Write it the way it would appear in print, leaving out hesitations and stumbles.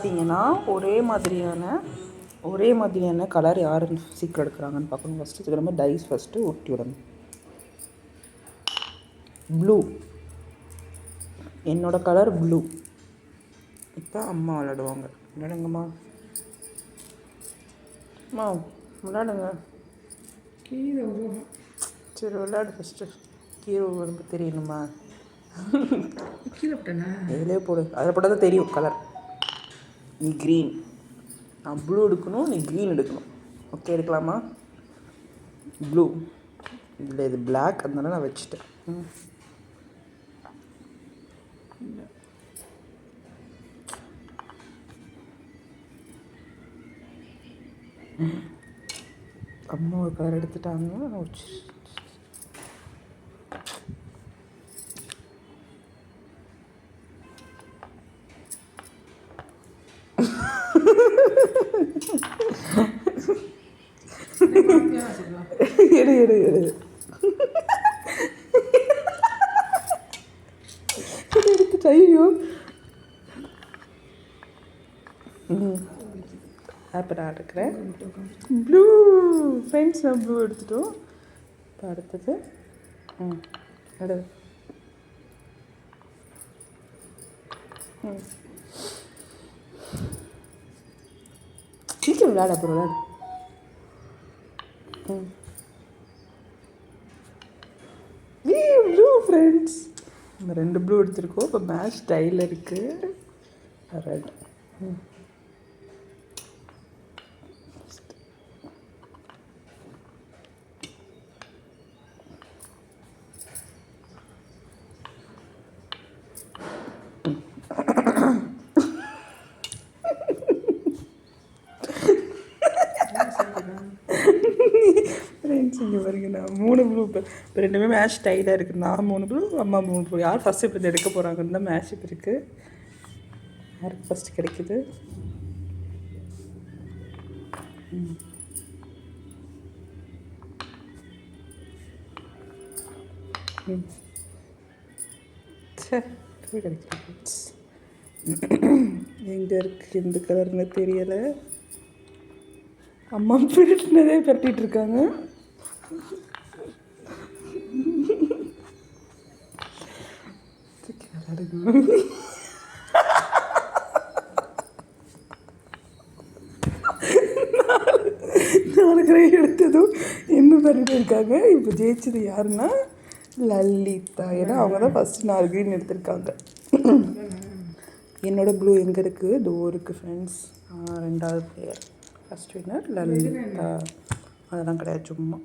பார்த்தீங்கன்னா ஒரே மாதிரியான கலர் யார் சீக்கிரம் எடுக்கிறாங்கன்னு பார்க்கணும். ஃபஸ்ட்டு இதுக்கு நம்ம டைஸ் ஃபஸ்ட்டு ஊட்டி விடணும். ப்ளூ, என்னோடய கலர் ப்ளூ. இப்போ அம்மா விளாடுவாங்க. விளாடுங்கம்மா, அம்மா விளாடுங்க. கீழே சரி விளையாடு. ஃபஸ்ட்டு கீழே ரொம்ப தெரியணுமா? கீழே போட்டேண்ணா இதிலே போடு. அதில் போட்டால் தான் தெரியும் கலர். நீ க்ரீன், நான் ப்ளூ எடுக்கணும், நீ க்ரீன் எடுக்கணும். ஓகே எடுக்கலாமா? ப்ளூ இல்லை, இது பிளாக், அதனால நான் வச்சுட்டேன். அம்மா ஒரு கலர் எடுத்துட்டாங்க. எடு எடு எடு எடுத்துட்டு ஐயோ. அப்போ நான் எடுக்கிறேன் ப்ளூ. ஃப்ரெண்ட்ஸ் நான் ப்ளூ எடுத்துட்டோம். இப்போ அடுத்தது எடு. சீக்கிரம் விளையாட, அப்புறம் விளையாடு. ப்ளூ ஃப்ரெண்ட்ஸ், நம்ம 2 ப்ளூ எடுத்துருக்கோம். இப்போ மேட்ச் ஸ்டைலில் இருக்குது. ரெட். ஃப்ரெண்ட்ஸ் இங்கே பாருங்க, நான் 3 ப்ளூ. இப்போ 2மே மேட்ச் டைடாக இருக்குது. நான் 3 ப்ளூ, அம்மா 3 ப்ளூ. யார் ஃபஸ்ட்டு இப்போ எடுக்க போகிறாங்கன்னு தான் மேட்ச் இப்போ இருக்குது. யாருக்கு ஃபஸ்ட்டு கிடைக்குது? கிடைக்குது. எங்கே இருக்குது எந்த கலர்னு தெரியலை. அம்மா பிரிட்டினதே பரட்டிகிட்டு இருக்காங்க. நாலு எடுத்ததும் என்ன பண்ணிட்டு இருக்காங்க. இப்போ ஜெயிச்சது யாருன்னா லலிதா. ஏன்னா அவங்க தான் ஃபஸ்ட்டு 4 க்ரீன் எடுத்திருக்காங்க. என்னோடய ப்ளூ எங்கே இருக்குது? தோ இருக்குது ஃப்ரெண்ட்ஸ். 2வது பிளேயர். First winner Lalitha. அதெல்லாம் கிடையாது, சும்மா